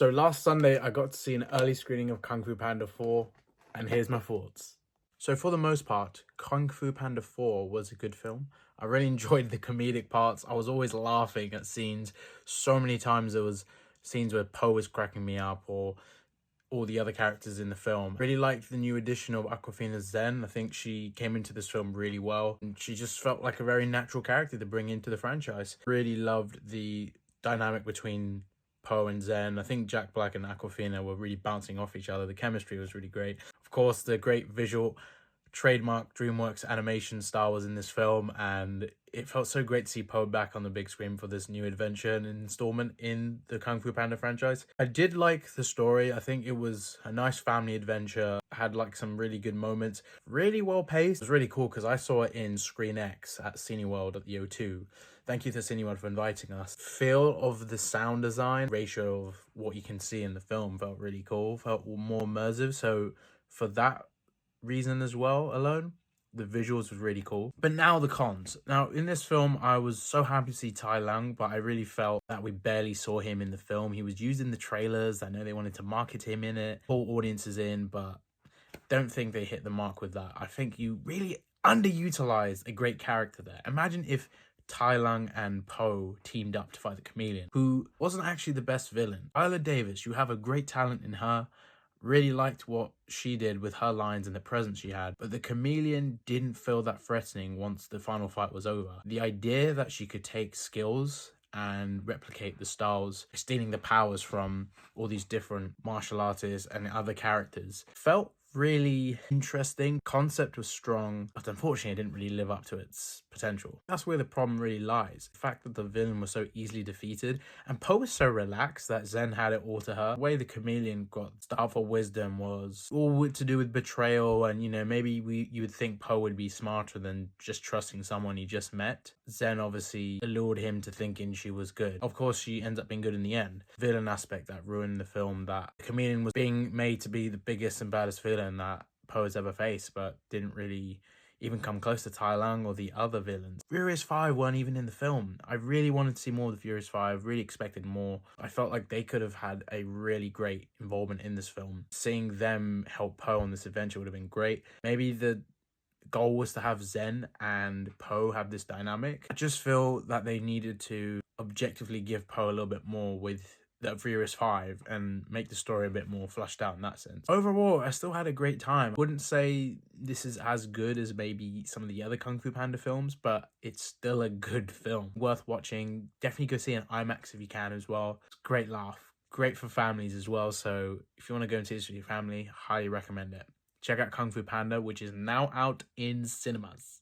So last Sunday, I got to see an early screening of Kung Fu Panda 4, and here's my thoughts. So for the most part, Kung Fu Panda 4 was a good film. I really enjoyed the comedic parts. I was always laughing at scenes. So many times there was scenes where Poe was cracking me up, or all the other characters in the film. Really liked the new addition of Awkwafina Zen. I think she came into this film really well, and she just felt like a very natural character to bring into the franchise. Really loved the dynamic between Poe and Zen. I think Jack Black and Awkwafina were really bouncing off each other. The chemistry was really great. Of course, the great visual trademark DreamWorks animation style was in this film, and it felt so great to see Poe back on the big screen for this new adventure and installment in the Kung Fu Panda franchise. I did like the story. I think it was a nice family adventure, had like some really good moments, really well paced. It was really cool because I saw it in Screen X at Cineworld at the O2. Thank you to Cineworld for inviting us. Feel of the sound design, ratio of what you can see in the film felt really cool, felt more immersive. So for that reason as well alone, the visuals was really cool. But now the cons. Now in this film, I was so happy to see Tai Lung, but I really felt that we barely saw him in the film. He was used in the trailers. I know they wanted to market him in it, pull audiences in, but don't think they hit the mark with that. I think you really underutilized a great character there. Imagine if Tai Lung and Poe teamed up to fight the Chameleon, who wasn't actually the best villain. Viola Davis, you have a great talent in her. Really liked what she did with her lines and the presence she had, but the Chameleon didn't feel that threatening once the final fight was over. The idea that she could take skills and replicate the styles, stealing the powers from all these different martial artists and other characters, felt really interesting. Concept was strong, but unfortunately it didn't really live up to its potential. That's where the problem really lies. The fact that the villain was so easily defeated, and Poe was so relaxed that Zen had it all to her. The way the Chameleon got Star for Wisdom was all to do with betrayal, and maybe you would think Poe would be smarter than just trusting someone he just met. Zen obviously allured him to thinking she was good. Of course, she ends up being good in the end. Villain aspect that ruined the film, that the Chameleon was being made to be the biggest and baddest villain that Poe has ever faced, but didn't really even come close to Tai Lung or the other villains. Furious 5 weren't even in the film. I really wanted to see more of the Furious 5, really expected more. I felt like they could have had a really great involvement in this film. Seeing them help Poe on this adventure would have been great. Maybe the goal was to have Zen and Poe have this dynamic. I just feel that they needed to objectively give Poe a little bit more with the Furious 5 and make the story a bit more flushed out in that sense. Overall, I still had a great time. Wouldn't say this is as good as maybe some of the other Kung Fu Panda films, but it's still a good film. Worth watching. Definitely go see an IMAX if you can as well. It's a great laugh. Great for families as well, so if you want to go and see this with your family, highly recommend it. Check out Kung Fu Panda, which is now out in cinemas.